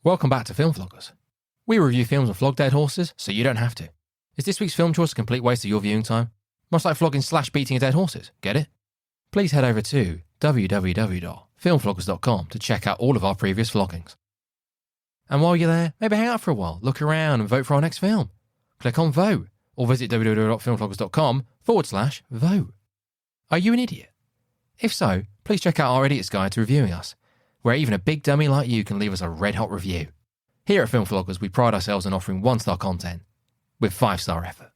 Welcome back to FilmFloggers. We review films and flog dead horses, so you don't have to. Is this week's film choice a complete waste of your viewing time? Much like flogging/beating dead horses, get it? Please head over to www.filmfloggers.com to check out all of our previous floggings. And while you're there, maybe hang out for a while, look around and vote for our next film. Click on vote, or visit www.filmfloggers.com/vote. Are you an idiot? If so, please check out our Idiot's Guide to Reviewing Us, where even a big dummy like you can leave us a red-hot review. Here at FilmFloggers, we pride ourselves on offering 1-star content with 5-star effort.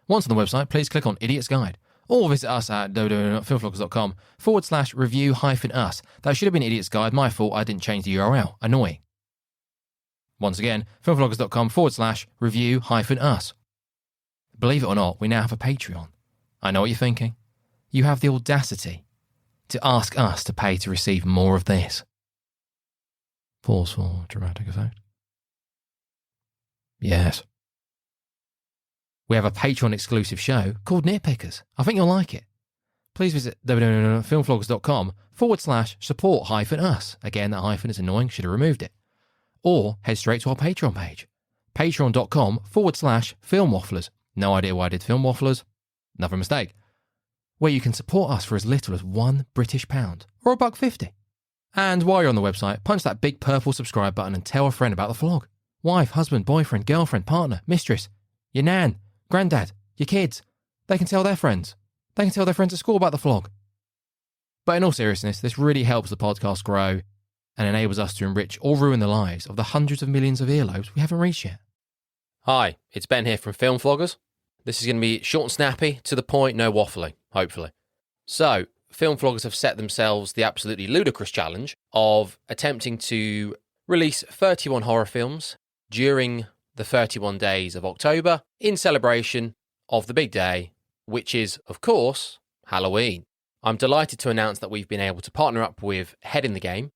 Once on the website, please click on Idiot's Guide, or visit us at www.filmfloggers.com/review-us. That should have been Idiot's Guide. My fault, I didn't change the URL. Annoying. Once again, filmfloggers.com/review-us. Believe it or not, we now have a Patreon. I know what you're thinking. You have the audacity to ask us to pay to receive more of this. Pause for dramatic effect. Yes. We have a Patreon exclusive show called Nitpickers. I think you'll like it. Please visit www.filmfloggers.com/support-us. Again, that hyphen is annoying, should have removed it. Or head straight to our Patreon page. Patreon.com/filmwafflers. No idea why I did film wafflers. Another mistake. Where you can support us for as little as £1 British or $1.50. And while you're on the website, punch that big purple subscribe button and tell a friend about the vlog. Wife, husband, boyfriend, girlfriend, partner, mistress, your nan, granddad, your kids. They can tell their friends. They can tell their friends at school about the vlog. But in all seriousness, this really helps the podcast grow and enables us to enrich or ruin the lives of the hundreds of millions of earlobes we haven't reached yet. Hi, it's Ben here from FilmFloggers. This is going to be short and snappy, to the point, no waffling, hopefully. So, FilmFloggers have set themselves the absolutely ludicrous challenge of attempting to release 31 horror films during the 31 days of October in celebration of the big day, which is, of course, Halloween. I'm delighted to announce that we've been able to partner up with Head in the Game.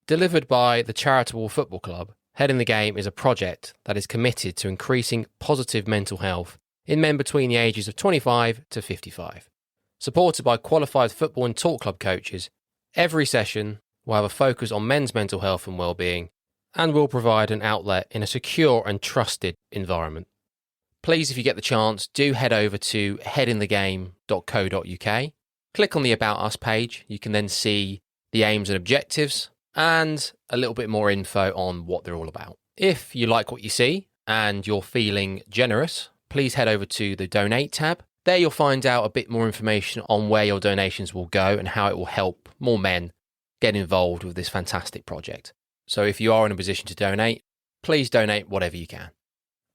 Delivered by the charitable football club, Head in the Game is a project that is committed to increasing positive mental health in men between the ages of 25 to 55. Supported by qualified football and talk club coaches, every session will have a focus on men's mental health and well-being and will provide an outlet in a secure and trusted environment. Please, if you get the chance, do head over to headinthegame.co.uk. Click on the About Us page. You can then see the aims and objectives and a little bit more info on what they're all about. If you like what you see and you're feeling generous, please head over to the Donate tab. There you'll find out a bit more information on where your donations will go and how it will help more men get involved with this fantastic project. So if you are in a position to donate, please donate whatever you can.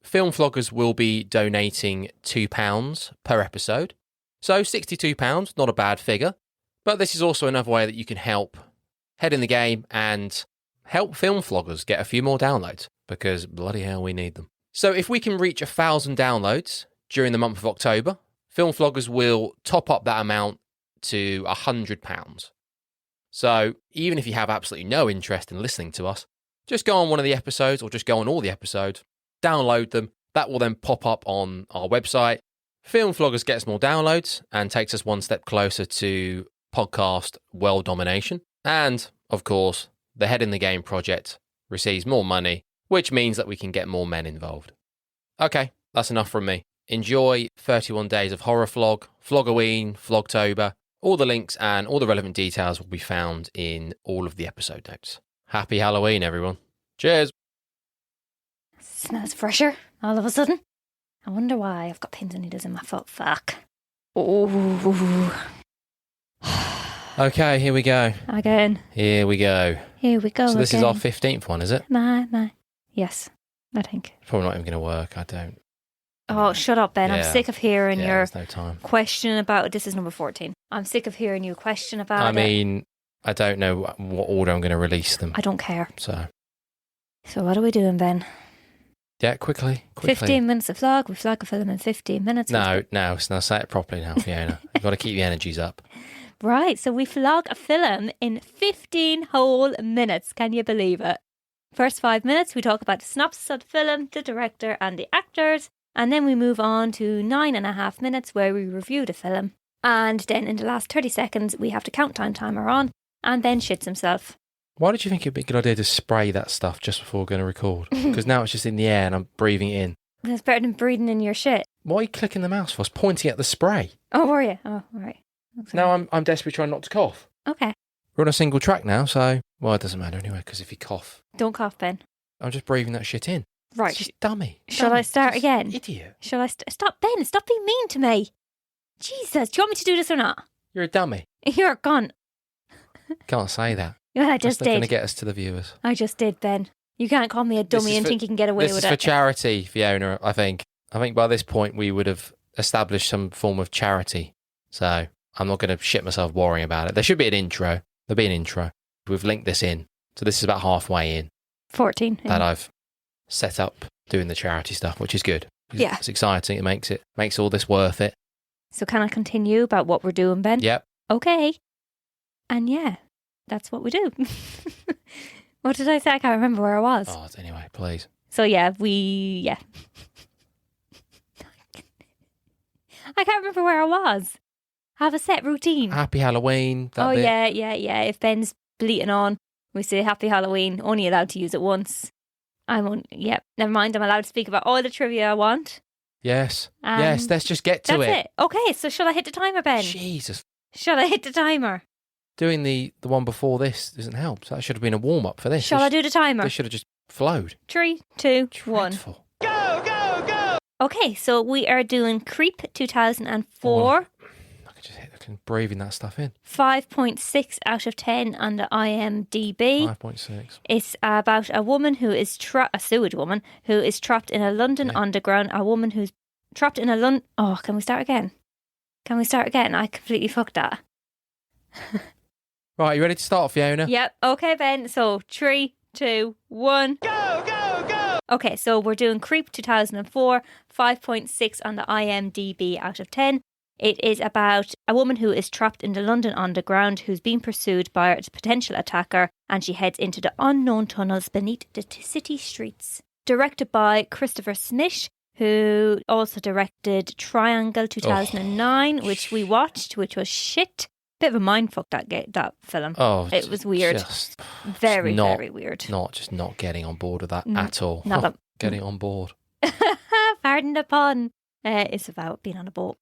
FilmFloggers will be donating £2 per episode. So £62, not a bad figure. But this is also another way that you can help Head in the Game and help FilmFloggers get a few more downloads, because bloody hell, we need them. So if we can reach 1,000 downloads during the month of October, FilmFloggers will top up that amount to £100. So even if you have absolutely no interest in listening to us, just go on one of the episodes or just go on all the episodes, download them. That will then pop up on our website. FilmFloggers gets more downloads and takes us one step closer to podcast world domination. And, of course, the Head in the Game project receives more money, which means that we can get more men involved. Okay, that's enough from me. Enjoy 31 days of horror flog, Flogoween, Flogtober. All the links and all the relevant details will be found in all of the episode notes. Happy Halloween, everyone. Cheers. Smells fresher all of a sudden. I wonder why. I've got pins and needles in my foot. Fuck. Oh. Okay, here we go. Again. Here we go. Here we go. So this again. is our 15th one, is it? My. Yes, I think. Probably not even going to work. I don't. Oh, shut up, Ben. Yeah. I'm sick of hearing your there's no time. question about it. This is number 14. I'm sick of hearing you question about it. I mean, I don't know what order I'm going to release them. I don't care. So what are we doing, Ben? Yeah, quickly. 15 minutes of vlog. We vlog a film in 15 minutes. No, now say it properly now, Fiona. You've got to keep the energies up. Right, so we vlog a film in 15 whole minutes. Can you believe it? First 5 minutes, we talk about the synopsis of the film, the director and the actors. And then we move on to 9.5 minutes where we review the film. And then in the last 30 seconds, we have the countdown timer on. And Ben shits himself. Why did you think it'd be a good idea to spray that stuff just before we're going to record? Because now it's just in the air and I'm breathing it in. That's better than breathing in your shit. Why are you clicking the mouse for? I was pointing at the spray. Oh, were you? Oh, right. Okay. Now I'm desperately trying not to cough. Okay. We're on a single track now, so... Well, it doesn't matter anyway, because if you cough... Don't cough, Ben. I'm just breathing that shit in. Right. Just dummy. Shall I start Just again? Idiot. Shall I... Stop, Ben. Stop being mean to me. Jesus. Do you want me to do this or not? You're a dummy. You're gone. Can't say that. Yeah, I just That's not going to did. get us to the viewers. I just did, Ben. You can't call me a dummy and think you can get away This with is for it. charity, Fiona, I think. I think by this point we would have established some form of charity. So I'm not going to shit myself worrying about it. There should be an intro. There'll be an intro. We've linked this in. So this is about halfway in 14. that I've set up doing the charity stuff, which is good. Yeah. It's exciting. It makes all this worth it. So can I continue about what we're doing, Ben? Yep. Okay. And yeah, that's what we do. What did I say? I can't remember where I was. Oh, anyway, please. So yeah, I can't remember where I was. Have a set routine. Happy Halloween. That Oh bit. yeah. If Ben's bleating on, we say Happy Halloween. Only allowed to use it once. Never mind. I'm allowed to speak about all the trivia I want. Yes. Yes, let's just get to That's it. Okay, so shall I hit the timer, Ben? Jesus. Shall I hit the timer? Doing the one before this doesn't help. So that should have been a warm-up for this. Shall I do the timer? This should have just flowed. 3, 2, 1. Dreadful. Okay, so we are doing Creep 2004. I can breathing that stuff in. 5.6 out of 10 on the IMDb. 5.6. It's about a woman who is a sewage woman who is trapped in a London underground. A woman who's trapped in a London. Oh, can we start again? I completely fucked that. Right, you ready to start, Fiona? Yep. Okay, Ben. So 3, 2, 1. Go! Okay, so we're doing Creep 2004, 5.6 on the IMDb out of 10. It is about a woman who is trapped in the London underground who's being pursued by a potential attacker, and she heads into the unknown tunnels beneath the city streets. Directed by Christopher Smith, who also directed Triangle 2009, which we watched, which was shit. Bit of a mindfuck that film. Oh, it was weird. Very weird. Not getting on board with that at all. Not getting on board. Pardon the pun. It's about being on a boat.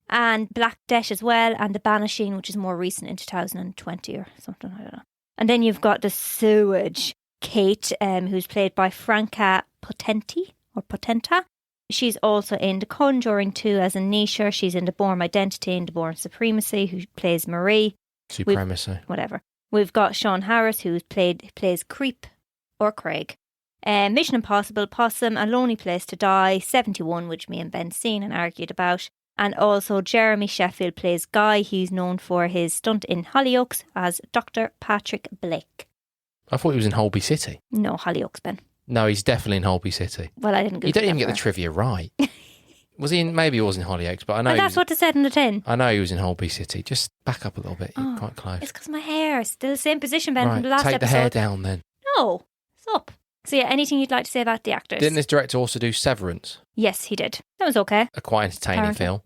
And Black Death as well, and The Banishing, which is more recent in 2020 or something, I don't know. And then you've got the sewage Kate, who's played by Franca Potenta. She's also in The Conjuring 2 as Anisha. She's in The Bourne Identity and The Bourne Supremacy, who plays Marie. Supremacy. Whatever. We've got Sean Harris, who plays Creep or Craig. Mission Impossible, Possum, A Lonely Place to Die, 71, which me and Ben seen and argued about. And also Jeremy Sheffield plays Guy. He's known for his stunt in Hollyoaks as Dr. Patrick Blake. I thought he was in Holby City. No, Hollyoaks, Ben. No, he's definitely in Holby City. Well, I didn't go. You don't even get the trivia right. Was he in? Maybe he was in Hollyoaks, but I know. That's what they said in the tin. I know he was in Holby City. Just back up a little bit. You're quite close. It's because my hair is still the same position, Ben, right, from the last take episode. the hair down then. No, it's up. So yeah, anything you'd like to say about the actors? Didn't this director also do Severance? Yes, he did. That was okay. A quite entertaining film.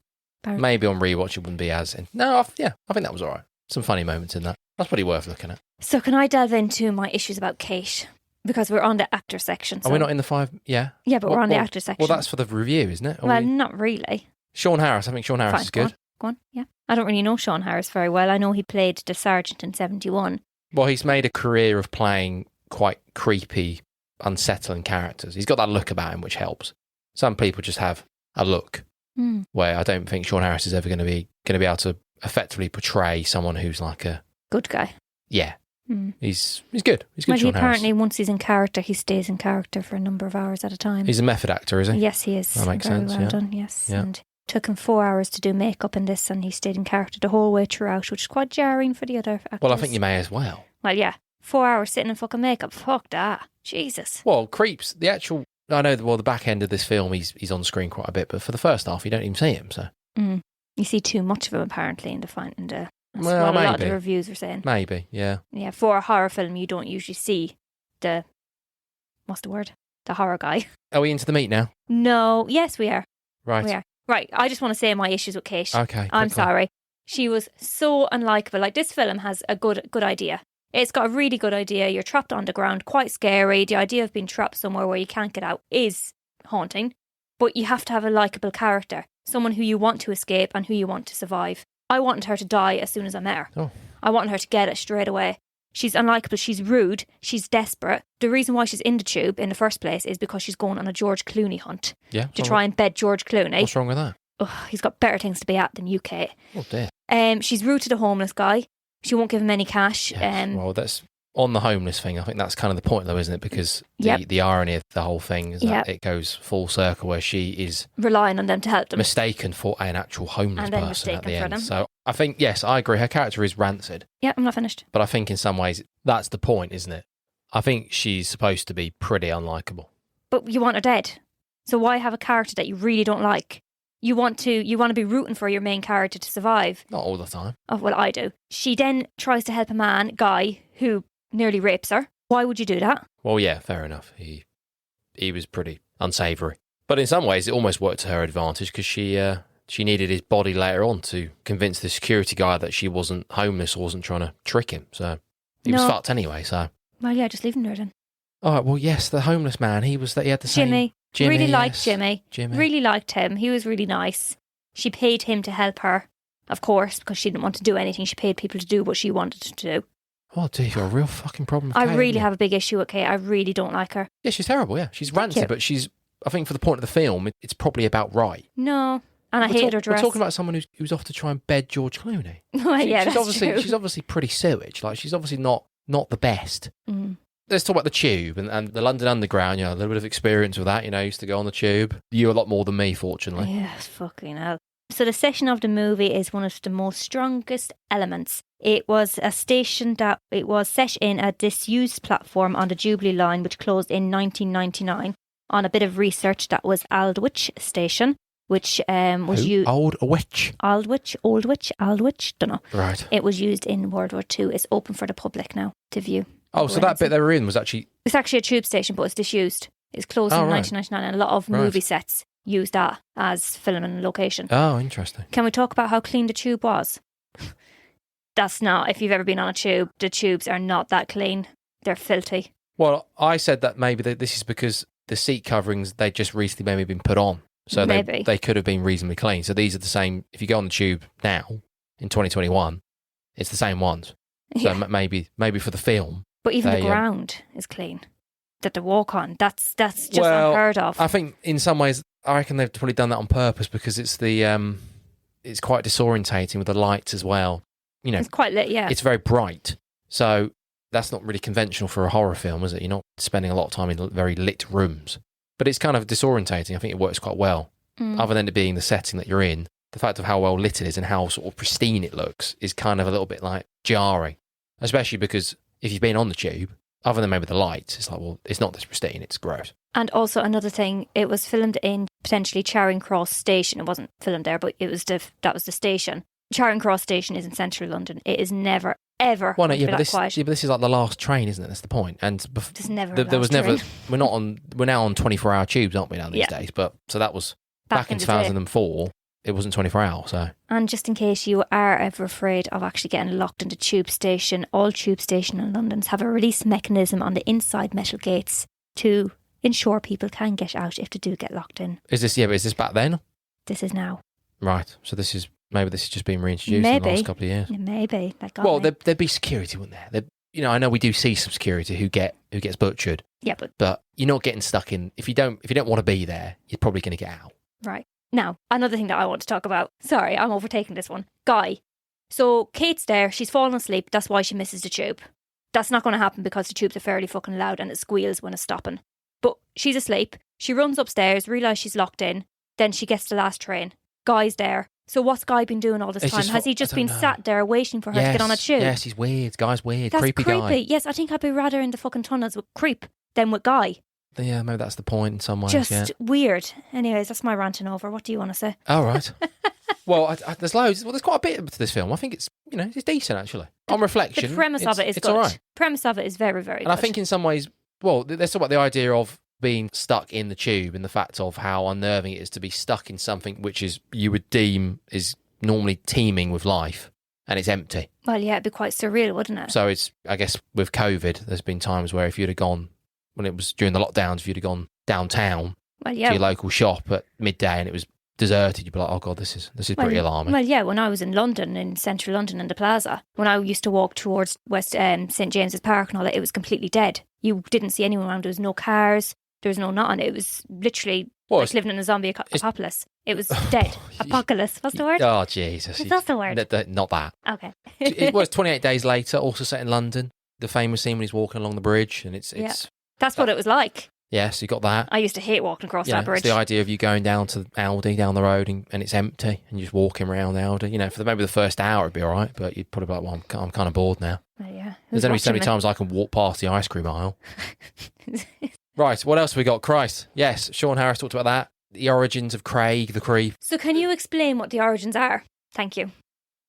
Maybe on rewatch it wouldn't be as... I think that was all right. Some funny moments in that. That's pretty worth looking at. So can I delve into my issues about Kate? Because we're on the actor section. So. Are we not in the 5? Yeah. Yeah, but we're on the actor section. Well, that's for the review, isn't it? Not really. Sean Harris. I think Sean Harris is good. Go on. Yeah. I don't really know Sean Harris very well. I know he played the Sergeant in 71. Well, he's made a career of playing quite creepy, unsettling characters. He's got that look about him, which helps. Some people just have a look where I don't think Sean Harris is ever going to be able to effectively portray someone who's like a good guy. Yeah, he's good. He's good. Well, apparently, once he's in character, he stays in character for a number of hours at a time. He's a method actor, is he? Yes, he is. That makes sense. Well done. Yes, and took him 4 hours to do makeup in this, and he stayed in character the whole way throughout, which is quite jarring for the other actors. Well, I think you may as well. Well, yeah, 4 hours sitting in fucking makeup. Fuck that. Jesus. Well, Creeps. The actual. I know. Well, the back end of this film, he's on screen quite a bit, but for the first half, you don't even see him. So you see too much of him apparently in the That's well, what maybe. a lot of the reviews are saying. Maybe, yeah. Yeah, for a horror film, you don't usually see what's the word? The horror guy. Are we into the meat now? No. Yes, we are. Right. We are. Right. I just want to say my issues with Kate. Okay. I'm sorry. She was so unlikable. Like, this film has a good idea. It's got a really good idea. You're trapped on the ground, quite scary. The idea of being trapped somewhere where you can't get out is haunting. But you have to have a likeable character, someone who you want to escape and who you want to survive. I wanted her to die as soon as I met her. Oh. I wanted her to get it straight away. She's unlikable, she's rude, she's desperate. The reason why she's in the tube in the first place is because she's going on a George Clooney hunt to try and bed George Clooney. What's wrong with that? Oh, he's got better things to be at than UK. Oh dear. She's rude to the homeless guy. She won't give him any cash. Yes. Well, that's on the homeless thing. I think that's kind of the point, though, isn't it? Because the irony of the whole thing is that it goes full circle where she is relying on them to help them, mistaken for an actual homeless and then person at the mistaken for end. them. So I think, yes, I agree. Her character is rancid. Yeah, I'm not finished. But I think in some ways that's the point, isn't it? I think she's supposed to be pretty unlikable. But you want her dead. So why have a character that you really don't like? You want to be rooting for your main character to survive. Not all the time. Oh, well, I do. She then tries to help a man, Guy, who nearly rapes her. Why would you do that? Well, yeah, fair enough. He was pretty unsavoury. But in some ways, it almost worked to her advantage because she needed his body later on to convince the security guy that she wasn't homeless or wasn't trying to trick him. So he was fucked anyway, so... Well, yeah, just leave him there then. All right, well, yes, the homeless man, he had the same... Jimmy, really liked yes. Jimmy. Really liked him. He was really nice. She paid him to help her, of course, because she didn't want to do anything. She paid people to do what she wanted to do. Oh, dear, you've got a real fucking problem with I Kate, really have a big issue with Kate. I really don't like her. Yeah, she's terrible, yeah. She's rancid, but I think for the point of the film, it's probably about right. No. And I hated her dress. We're talking about someone who's off to try and bed George Clooney. She's obviously pretty sewage. Like, she's obviously not the best. Mm. Let's talk about the tube and the London Underground. A little bit of experience with that. I used to go on the tube. You a lot more than me, fortunately. Yes, fucking hell. So the setting of the movie is one of the most strongest elements. It was a station that it was set in a disused platform on the Jubilee line, which closed in 1999. On a bit of research, that was Aldwych Station, which was used... Aldwych, don't know. Right. It was used in World War II. It's open for the public now to view. Oh, so that bit they were in was actually... It's actually a tube station, but it's disused. It's closed in 1999, and a lot of movie sets use that as filming location. Oh, interesting. Can we talk about how clean the tube was? That's not... If you've ever been on a tube, the tubes are not that clean. They're filthy. Well, I said that maybe this is because the seat coverings, they just recently maybe been put on. So they could have been reasonably clean. So these are the same... If you go on the tube now, in 2021, it's the same ones. So maybe for the film... But even the ground is clean that they walk on. That's just unheard of. I think in some ways, I reckon they've probably done that on purpose because it's it's quite disorientating with the lights as well. It's quite lit, yeah. It's very bright. So that's not really conventional for a horror film, is it? You're not spending a lot of time in very lit rooms. But it's kind of disorientating. I think it works quite well. Other than it being the setting that you're in, the fact of how well lit it is and how sort of pristine it looks is kind of a little bit like jarring. Especially because... If you've been on the tube, other than maybe the lights, it's like, well, it's not this pristine, it's gross. And also another thing, it was filmed in potentially Charing Cross Station. It wasn't filmed there, but it was that was the station. Charing Cross Station is in central London. It is never, ever but this quiet. Yeah, but this is like the last train, isn't it? That's the point. And There's never there was never... We're now on 24-hour tubes, aren't we, now these days? But so that was back in 2004. It wasn't 24 hours, so... And just in case you are ever afraid of actually getting locked into tube station, all tube stations in London have a release mechanism on the inside metal gates to ensure people can get out if they do get locked in. Is this back then? This is now. Right, so this is just been reintroduced in the last couple of years. Maybe. There'd be security, wouldn't there? I know we do see some security who gets butchered. Yeah, but you're not getting stuck in... If you don't want to be there, you're probably going to get out. Right. Now, another thing that I want to talk about. Sorry, I'm overtaking this one. Guy. So, Kate's there. She's fallen asleep. That's why she misses the tube. That's not going to happen because the tubes are fairly fucking loud and it squeals when it's stopping. But she's asleep. She runs upstairs, realises she's locked in. Then she gets the last train. Guy's there. So what's Guy been doing all this time? Has he just been sat there waiting for her to get on a tube? Yes, he's weird. Guy's weird. That's creepy guy. Yes, I think I'd be rather in the fucking tunnels with Creep than with Guy. Yeah, maybe that's the point in some ways. Just weird. Anyways, that's my ranting over. What do you want to say? Oh, right. Well, there's loads. Well, there's quite a bit to this film. I think it's, it's decent, actually. On reflection, the premise of it is good. All right. Premise of it is very, very good. And I think in some ways, well, let's talk about the idea of being stuck in the tube and the fact of how unnerving it is to be stuck in something which is you would deem is normally teeming with life. and it's empty. Well, yeah, it'd be quite surreal, wouldn't it? So it's, I guess, with COVID, there's been times where if you'd have gone, when it was during the lockdowns, if you'd have gone downtown Well, to yeah. your local shop at midday and it was deserted, you'd be like, oh God, this is pretty alarming. Well, yeah, when I was in London, in central London, in the plaza, when I used to walk towards West St James's Park and all that, it was completely dead. You didn't see anyone around. There was no cars. There was no nothing. It was literally like living in a zombie apocalypse. It was dead. Apocalypse. What's the word? Oh, Jesus. That's the word. Not that. Okay. It was 28 Days Later, also set in London. The famous scene when he's walking along the bridge and it's That's what it was like. Yes, you got that. I used to hate walking across that bridge. It's the idea of you going down to Aldi down the road and it's empty and you're just walking around Aldi. For maybe the first hour it'd be all right, but you'd probably be like, well, I'm kind of bored now. Well, yeah. There's only so many times I can walk past the ice cream aisle. Right, what else have we got? Christ. Yes, Sean Harris talked about that. The origins of Craig, the creep. So can you explain what the origins are? Thank you.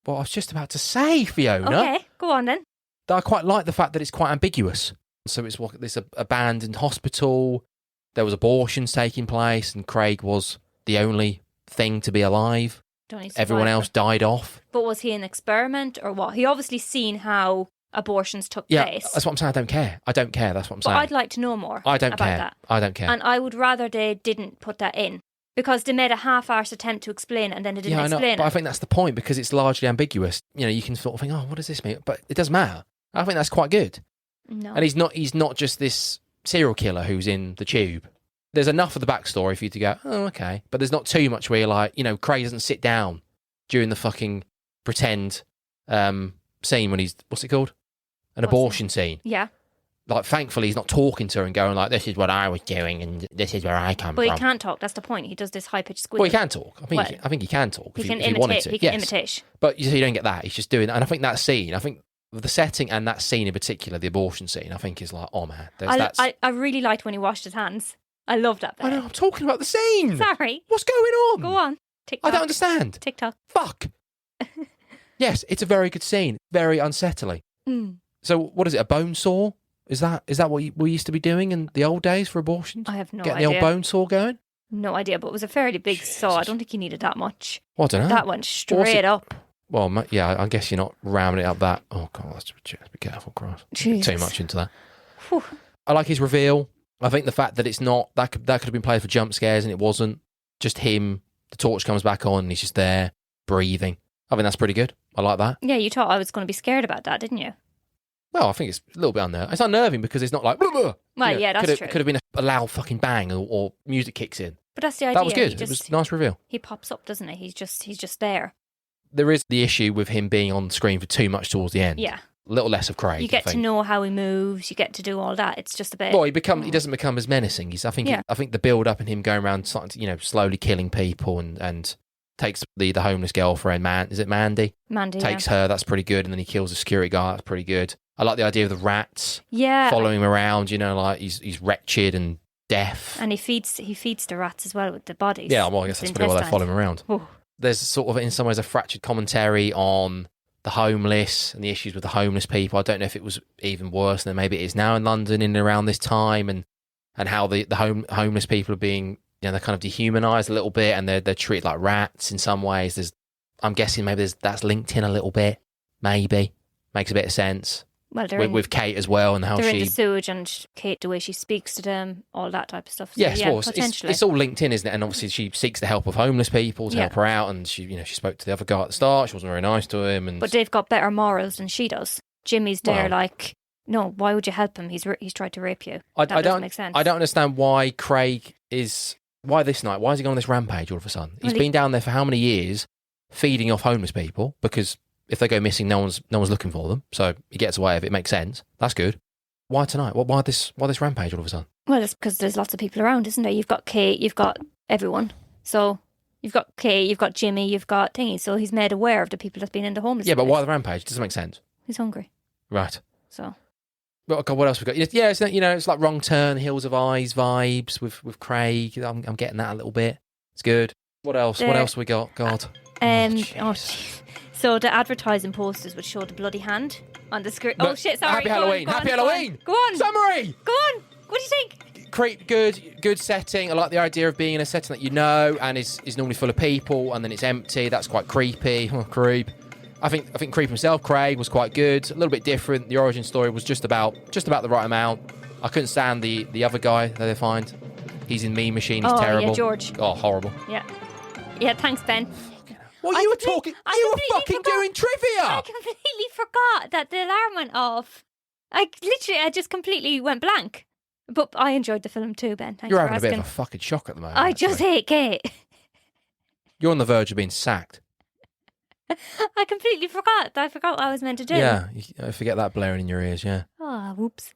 Well, I was just about to say, Fiona. Okay, go on then. That I quite like the fact that it's quite ambiguous. So it's this abandoned hospital. There was abortions taking place, and Craig was the only thing to be alive. Everyone else died off. But was he an experiment or what? He obviously seen how abortions took place. That's what I'm saying. I don't care. That's what I'm saying. But I'd like to know more. I don't about care. That. I don't care. And I would rather they didn't put that in. Because they made a half-arsed attempt to explain it and then they didn't explain it. But I think that's the point because it's largely ambiguous. You can sort of think, oh, what does this mean? But it doesn't matter. I think that's quite good. No. And he's not just this serial killer who's in the tube. There's enough of the backstory for you to go, oh, okay. But there's not too much where you're like, Craig doesn't sit down during the fucking pretend scene when he's, what's it called? An abortion scene. Yeah. Like, thankfully, he's not talking to her and going like, this is what I was doing and this is where I come from. But he can't talk. That's the point. He does this high-pitched squeal. Well, he can talk. I think he can talk if he wanted to. He can imitate. But you don't get that. He's just doing that. And I think that scene, the setting and that scene in particular, the abortion scene, I think is like, oh, man. I really liked when he washed his hands. I love that bit. I know, I'm talking about the scene. Sorry. What's going on? Go on. TikTok. I don't understand. TikTok. Fuck. Yes, it's a very good scene. Very unsettling. Mm. So what is it, a bone saw? Is that what we used to be doing in the old days for abortions? I have no idea. idea. Getting the old bone saw going? No idea, but it was a fairly big saw. I don't think he needed that much. Well, I don't know. That went straight up. Well, yeah, I guess you're not ramming it up that. Oh, God, let's be careful, Christ. Too much into that. Whew. I like his reveal. I think the fact that it's not, that could have been played for jump scares and it wasn't. Just him, the torch comes back on and he's just there, breathing. I think that's pretty good. I like that. Yeah, you thought I was going to be scared about that, didn't you? Well, I think it's a little bit unnerving. It's unnerving because it's not like... Well, yeah, that's true. Could have been a loud fucking bang or music kicks in. But that's the idea. That was good. It was a nice reveal. He pops up, doesn't he? He's just there. There is the issue with him being on screen for too much towards the end. Yeah. A little less of Craig. You get to know how he moves. You get to do all that. It's just a bit... Well, he doesn't become as menacing. I think the build-up and him going around slowly killing people and takes the homeless girlfriend, is it Mandy? Mandy, takes her, that's pretty good. And then he kills the security guard, that's pretty good. I like the idea of the rats following him around, like he's wretched and deaf. And he feeds the rats as well with the bodies. Yeah, well, I guess that's probably why they follow him around. Ooh. There's sort of, in some ways, a fractured commentary on the homeless and the issues with the homeless people. I don't know if it was even worse than maybe it is now in London in and around this time, and how the homeless people are being, they're kind of dehumanised a little bit and they're treated like rats in some ways. I'm guessing maybe that's linked in a little bit, maybe. Makes a bit of sense. Well, with Kate as well and how they're in the sewage and Kate, the way she speaks to them, all that type of stuff. So, yes, yeah, well, potentially. It's all linked in, isn't it? And obviously she seeks the help of homeless people to help her out, and she spoke to the other guy at the start. She wasn't very nice to him, but they've got better morals than she does. Jimmy's there like, no, why would you help him? He's tried to rape you. That doesn't make sense. I don't understand why Craig why this night? Why has he gone on this rampage all of a sudden? He's been down there for how many years, feeding off homeless people because. If they go missing, no one's looking for them. So he gets away with it. It makes sense. That's good. Why tonight? Why this rampage all of a sudden? Well, it's because there's lots of people around, isn't there? You've got Kate, you've got everyone. So you've got Kate, you've got Jimmy, you've got thingy. So he's made aware of the people that's been in the homeless. Yeah, but why the rampage? It doesn't make sense. He's hungry. Right. So. Well, God, what else we got? Yeah, it's like Wrong Turn, Hills of Eyes vibes with Craig. I'm getting that a little bit. It's good. What else? What else we got? God. So the advertising posters would show the bloody hand on the screen. Oh shit! Sorry. Happy Halloween! Happy Halloween! Go on. Summary. Go on. What do you think? Creep, good setting. I like the idea of being in a setting that and is normally full of people, and then it's empty. That's quite creepy. Oh, creep. I think Creep himself, Craig, was quite good. A little bit different. The origin story was just about the right amount. I couldn't stand the other guy that they find. He's in Mean Machine. He's terrible. Yeah, George. Oh, horrible. Yeah. Yeah, thanks, Ben. Well, you were fucking doing trivia. I completely forgot that the alarm went off. I just completely went blank. But I enjoyed the film too, Ben. Thanks You're for having asking. a bit of a fucking shock at the moment. I just hate Kate. You're on the verge of being sacked. I completely forgot. I forgot what I was meant to do. Yeah, I forget that blaring in your ears, yeah. Oh, whoops.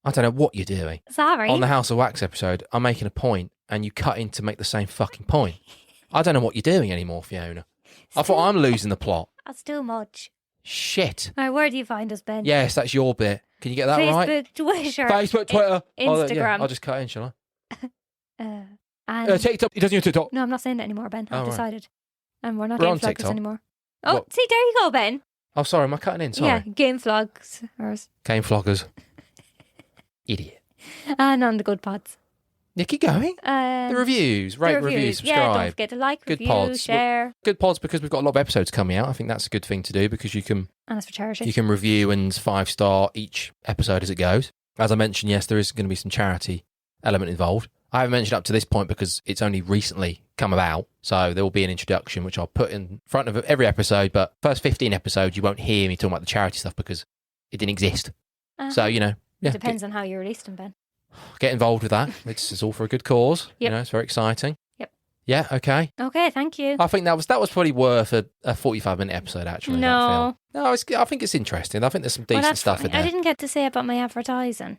I don't know what you're doing. Sorry. On the House of Wax episode, I'm making a point and you cut in to make the same fucking point. I don't know what you're doing anymore, Fiona. I thought I'm losing the plot. That's too much. Shit. All right, where do you find us, Ben? Yes, that's your bit. Can you get that right? Facebook, Twitter. Instagram. I'll just cut in, shall And I? TikTok. He doesn't use TikTok. No, I'm not saying that anymore, Ben. I've right. decided. And we're not We're game on vloggers TikTok. anymore. Oh, What? see, there you go, Ben. Oh, sorry, am I cutting in? Sorry. Yeah, game vlogs. Game Floggers. Idiot. And on the good pods. Yeah, keep going. The reviews. Rate, review, subscribe. Yeah, don't forget to like, Good review, pods. share. Good pods because we've got a lot of episodes coming out. I think that's a good thing to do because you can And it's for charity. You can review and 5-star each episode as it goes. As I mentioned, yes, there is going to be some charity element involved. I haven't mentioned up to this point because it's only recently come about. So there will be an introduction, which I'll put in front of every episode. But first 15 episodes, you won't hear me talking about the charity stuff because it didn't exist. So, yeah. It depends on how you released them, Ben. Get involved with that. It's all for a good cause. Yep. It's very exciting. Yep. Yeah, okay. Okay, thank you. I think that was probably worth a 45-minute episode, actually. No. That film. No, I think it's interesting. I think there's some decent stuff in there. I didn't get to say about my advertising.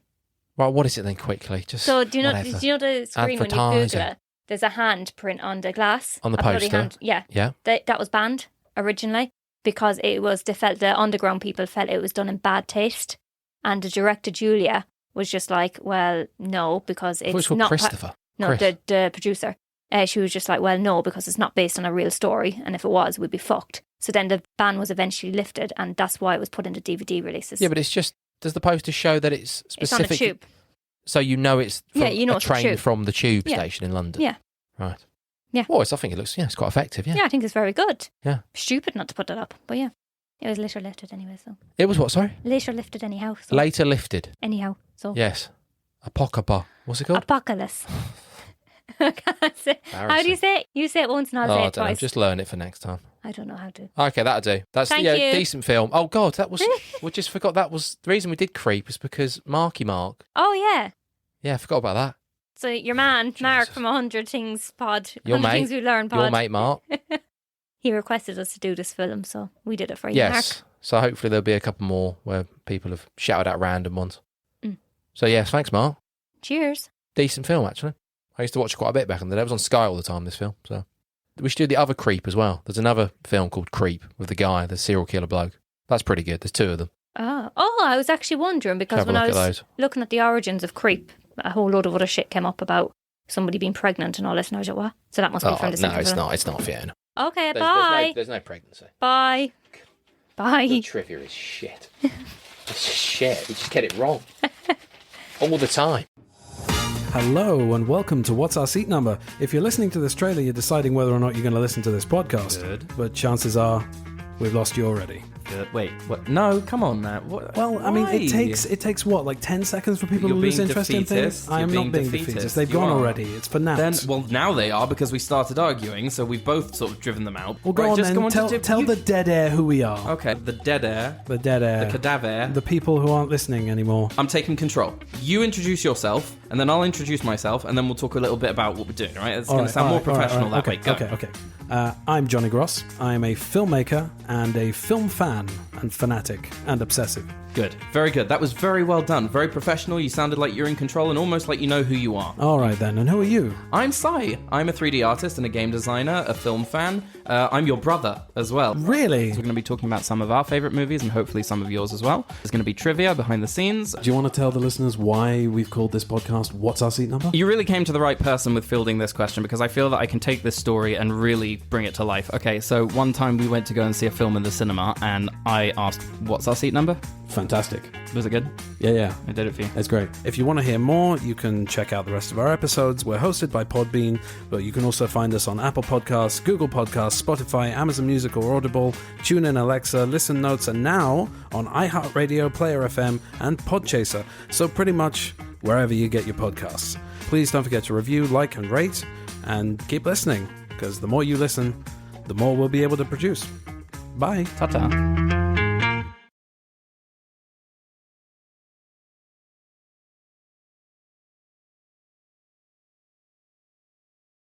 Right, what is it then, quickly? So, do you know the screen when you Google it? There's a hand print on the glass. On the poster? Hand, yeah. Yeah. That was banned originally because the underground people felt it was done in bad taste. And the director, Julia, was just like, well, no, because it's not... Christopher. No, the producer. She was just like, well, no, because it's not based on a real story. And if it was, we'd be fucked. So then the ban was eventually lifted. And that's why it was put into DVD releases. Yeah, but it's just... Does the poster show that it's specific? It's on the tube. So you know it's from a train from the tube Yeah. station in London? Yeah. Right. Yeah. Well, I think it looks, it's quite effective, yeah. Yeah, I think it's very good. Yeah. Stupid not to put that up. But yeah, it was later lifted anyway, so... It was what, sorry? Later lifted anyhow. So. Later lifted? Anyhow, so... Yes. Apocalypse. What's it called? Apocalypse. How do you say it? You say it once and I'll say it twice. Just learn it for next time. I don't know how to. Okay, that'll do. That's Thank you. Decent film. Oh God, that was. We just forgot that was the reason we did Creep is because Marky Mark. Oh yeah. Yeah, I forgot about that. So your man Mark from 100 Things Pod, 100 Things We Learn Pod. Your mate Mark. He requested us to do this film, so we did it for you, yes. Mark. So hopefully there'll be a couple more where people have shouted out random ones. Mm. So yes, thanks Mark. Cheers. Decent film actually. I used to watch it quite a bit back in the day. It was on Sky all the time, this film. So we should do the other Creep as well. There's another film called Creep with the guy, the serial killer bloke. That's pretty good. There's 2 of them. Oh, I was actually wondering because when I was looking at the origins of Creep, a whole load of other shit came up about somebody being pregnant and all this, and I was like, what? So that must be from the second film. No, it's not Fiona. Okay, bye. There's no pregnancy. Bye. Bye. The trivia is shit. It's shit. We just get it wrong. All the time. Hello and welcome to What's Our Seat Number. If you're listening to this trailer, you're deciding whether or not you're going to listen to this podcast. Good. But chances are, we've lost you already. Wait, what? No, come on now. What? Well, I mean, it takes what, like 10 seconds for people to lose interest in things? I am not being defeatist. They've gone already. It's for now. Well, now they are because we started arguing, so we've both sort of driven them out. Well, go on then. Tell the dead air who we are. Okay, the dead air. The dead air. The cadaver. The people who aren't listening anymore. I'm taking control. You introduce yourself, and then I'll introduce myself, and then we'll talk a little bit about what we're doing, right? It's going to sound more professional that way. Go. Okay. I'm Johnny Gross. I'm a filmmaker and a film fan and fanatic and obsessive. Good. Very good. That was very well done. Very professional. You sounded like you're in control and almost like you know who you are. All right then. And who are you? I'm Sai. I'm a 3D artist and a game designer, a film fan. I'm your brother as well. Really? So we're going to be talking about some of our favourite movies and hopefully some of yours as well. There's going to be trivia behind the scenes. Do you want to tell the listeners why we've called this podcast What's Our Seat Number? You really came to the right person with fielding this question because I feel that I can take this story and really bring it to life. Okay, so one time we went to go and see a film in the cinema and I I asked, what's our seat number? Fantastic. Was it good? Yeah. I did it for you. It's great. If you want to hear more, you can check out the rest of our episodes. We're hosted by Podbean, but you can also find us on Apple Podcasts, Google Podcasts, Spotify, Amazon Music or Audible, TuneIn, Alexa, Listen Notes, and now on iHeartRadio, Player FM, and Podchaser. So pretty much wherever you get your podcasts. Please don't forget to review, like, and rate, and keep listening, because the more you listen, the more we'll be able to produce. Bye. Ta-ta.